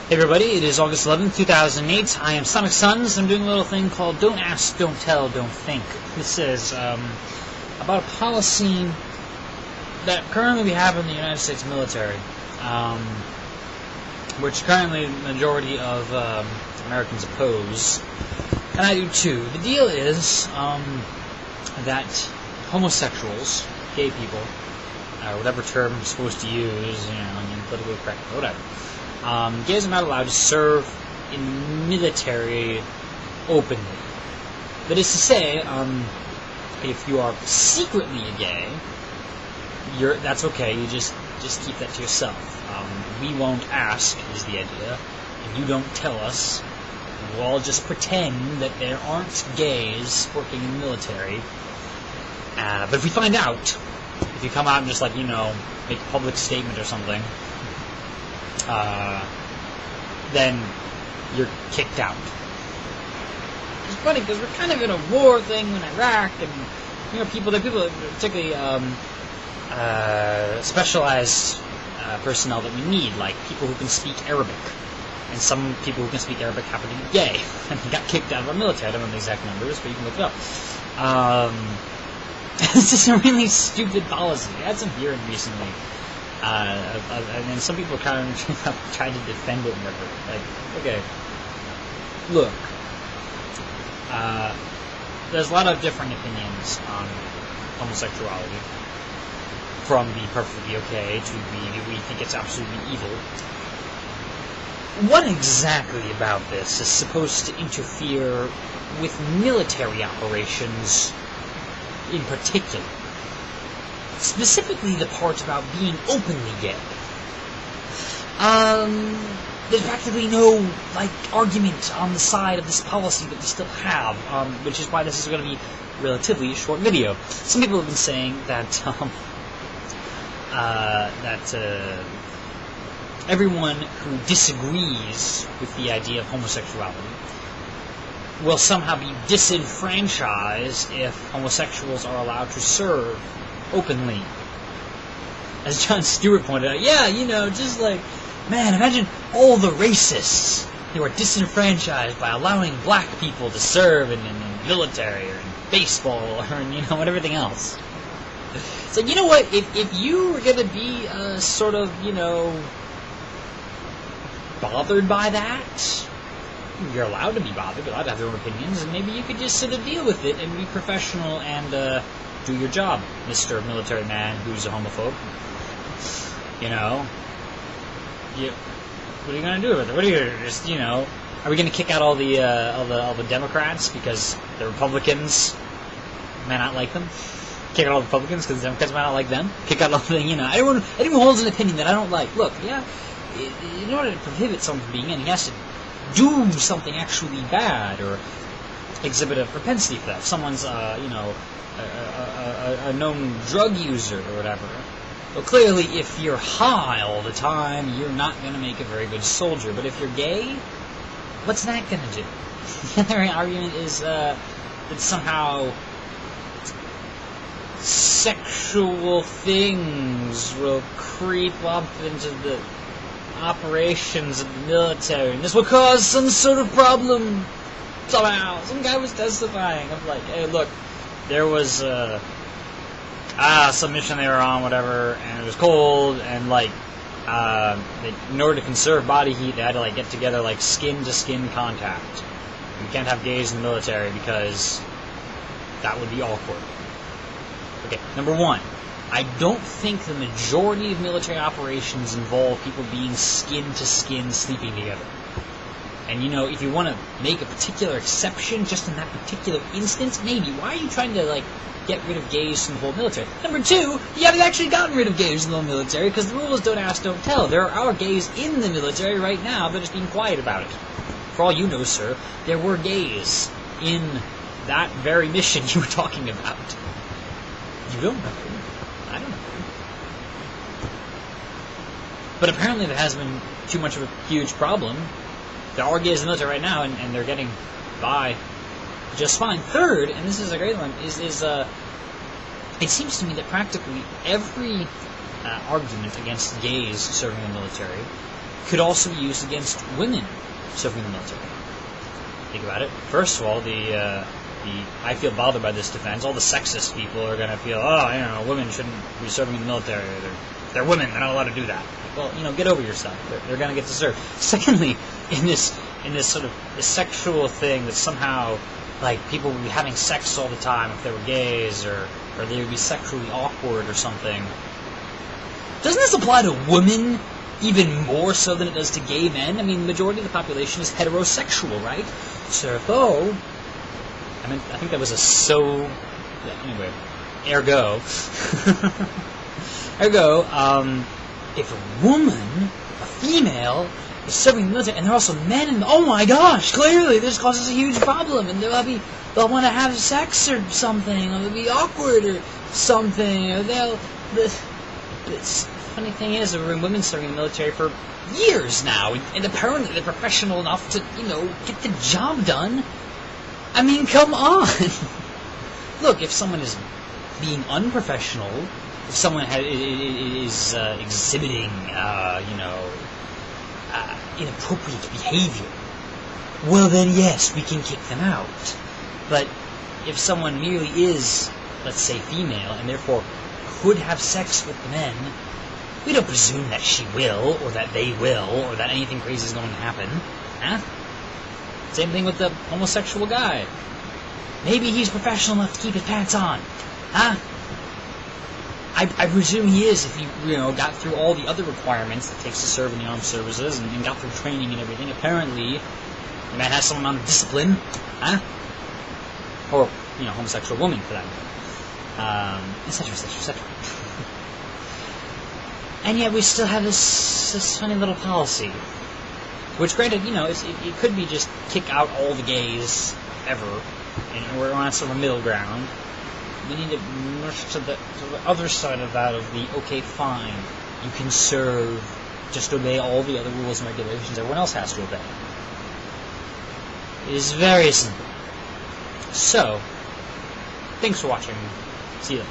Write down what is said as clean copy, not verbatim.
Hey everybody, it is August 11th, 2008. I am Sonic Suns. I'm doing a little thing called Don't Ask, Don't Tell, Don't Think. This is about a policy that currently we have in the United States military, which currently the majority of Americans oppose, and I do too. The deal is that homosexuals, gay people, or whatever term I'm supposed to use, politically correct, whatever, gays are not allowed to serve in military openly. That is to say, if you are secretly a gay, that's okay. You just keep that to yourself. We won't ask, is the idea, and you don't tell us. We'll all just pretend that there aren't gays working in the military. But if we find out, if you come out and just make a public statement or something, then you're kicked out. It's funny because we're kind of in a war thing in Iraq, and people particularly specialized personnel that we need, like people who can speak Arabic, and some people who can speak Arabic happen to be gay, and they got kicked out of our military. I don't know the exact numbers, but you can look it up. It's just a really stupid policy. I had some hearing recently. And then some people kind of tried to defend it and whatever. Okay, look, there's a lot of different opinions on homosexuality, from the perfectly okay to we think it's absolutely evil. What exactly about this is supposed to interfere with military operations in particular? Specifically the part about being openly gay. There's practically no, argument on the side of this policy that we still have, which is why this is going to be relatively a short video. Some people have been saying that, everyone who disagrees with the idea of homosexuality will somehow be disenfranchised if homosexuals are allowed to serve openly. As Jon Stewart pointed out, man, imagine all the racists who are disenfranchised by allowing black people to serve in the military or in baseball or in, everything else. It's like, what, if you were gonna be bothered by that, you're allowed to be bothered, you're allowed to have your own opinions, and maybe you could just sort of deal with it and be professional and do your job, Mr. Military Man who's a homophobe. What are you gonna do with it? What are you just, are we gonna kick out all the Democrats because the Republicans may not like them? Kick out all the Republicans because the Democrats might not like them? Kick out all the, anyone who holds an opinion that I don't like. Look, in order to prohibit someone from being in, he has to do something actually bad or exhibit a propensity for that. If someone's, a known drug user or whatever. Well, clearly, if you're high all the time, you're not going to make a very good soldier. But if you're gay, what's that going to do? The other argument is that somehow sexual things will creep up into the operations of the military, and this will cause some sort of problem somehow. Some guy was testifying. I'm like, hey, look, there was some mission they were on, whatever, and it was cold, and in order to conserve body heat, they had to get together skin-to-skin contact. You can't have gays in the military because that would be awkward. Okay, number one, I don't think the majority of military operations involve people being skin-to-skin sleeping together. And, if you want to make a particular exception just in that particular instance, maybe. Why are you trying to, get rid of gays from the whole military? Number two, you haven't actually gotten rid of gays in the whole military because the rule is don't ask, don't tell. There are gays in the military right now. They're just being quiet about it. For all you know, sir, there were gays in that very mission you were talking about. You don't know. I don't know. But apparently there has been too much of a huge problem. There are gays in the military right now, and they're getting by just fine. Third, and this is a great one, is it seems to me that practically every argument against gays serving in the military could also be used against women serving in the military. Think about it. First of all, I feel bothered by this defense. All the sexist people are going to feel, women shouldn't be serving in the military. They're women. They're not allowed to do that. Well, get over yourself. They're going to get to serve. Secondly, in this sort of this sexual thing that somehow, like, people would be having sex all the time if they were gays, or they would be sexually awkward or something. Doesn't this apply to women even more so than it does to gay men? I mean, the majority of the population is heterosexual, right? So, I think that was a so... Anyway, ergo, if a woman, a female, is serving in the military, and they're also men, and oh my gosh, clearly this causes a huge problem, and they'll want to have sex or something, or they'll be awkward or something, or the funny thing is, there have been women serving in the military for years now, and apparently they're professional enough to, get the job done. I mean, come on. Look, if someone is being unprofessional, if someone is exhibiting, inappropriate behavior, well then yes, we can kick them out. But if someone merely is, let's say, female, and therefore could have sex with the men, we don't presume that she will, or that they will, or that anything crazy is going to happen. Huh? Same thing with the homosexual guy. Maybe he's professional enough to keep his pants on. Huh? I presume he is if he, got through all the other requirements that it takes to serve in the armed services and got through training and everything. Apparently, the man has some amount of discipline. Huh? Or, homosexual woman for that matter. Etc., etc., etc. And yet we still have this funny little policy. Which, granted, it could be just kick out all the gays ever, and we're on sort of a middle ground. We need to merge to the other side of that, of the, okay, fine, you can serve, just obey all the other rules and regulations everyone else has to obey. It is very simple. So, thanks for watching. See you later.